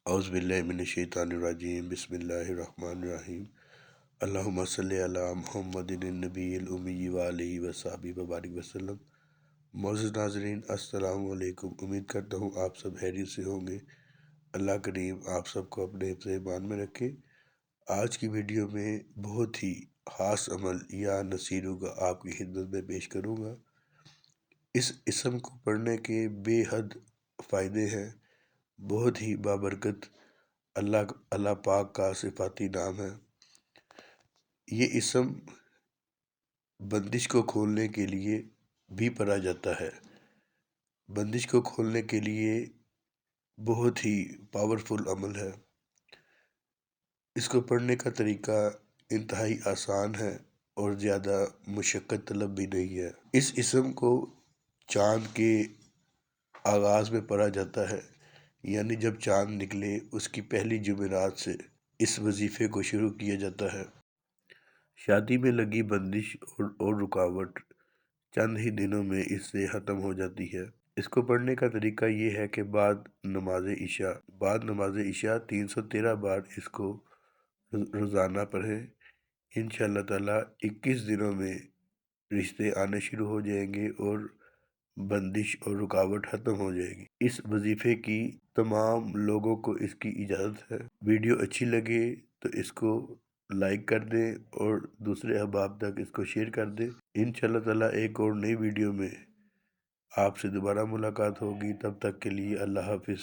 اعوذ باللہ من الشیطان الرجیم بسم اللہ الرحمن الرحیم اللہم صلی علی محمد النبی الامی وآلہ وصحبہ وبارک وسلم۔ معزز ناظرین السلام علیکم، امید کرتا ہوں آپ سب خیریت سے ہوں گے۔ اللہ کریم آپ سب کو اپنے حفظ ایمان میں رکھے۔ آج کی ویڈیو میں بہت ہی خاص عمل یا نصیحتوں کا آپ کی خدمت میں پیش کروں گا۔ اس اسم کو پڑھنے کے بے حد فائدے ہیں، بہت ہی بابرکت اللہ پاک کا صفاتی نام ہے۔ یہ اسم بندش کو کھولنے کے لیے بھی پڑھا جاتا ہے۔ بندش کو کھولنے کے لیے بہت ہی پاورفل عمل ہے۔ اس کو پڑھنے کا طریقہ انتہائی آسان ہے اور زیادہ مشقت طلب بھی نہیں ہے۔ اس اسم کو چاند کے آغاز میں پڑھا جاتا ہے، یعنی جب چاند نکلے اس کی پہلی جمعرات سے اس وظیفے کو شروع کیا جاتا ہے۔ شادی میں لگی بندش اور رکاوٹ چند ہی دنوں میں اس سے ختم ہو جاتی ہے۔ اس کو پڑھنے کا طریقہ یہ ہے کہ بعد نماز عشاء 313 بار اس کو روزانہ پڑھیں۔ انشاءاللہ تعالی 21 دنوں میں رشتے آنے شروع ہو جائیں گے اور بندش اور رکاوٹ ختم ہو جائے گی۔ اس وظیفے کی تمام لوگوں کو اس کی اجازت ہے۔ ویڈیو اچھی لگے تو اس کو لائک کر دیں اور دوسرے احباب تک اس کو شیئر کر دیں۔ انشاءاللہ تعالی ایک اور نئی ویڈیو میں آپ سے دوبارہ ملاقات ہوگی، تب تک کے لیے اللہ حافظ۔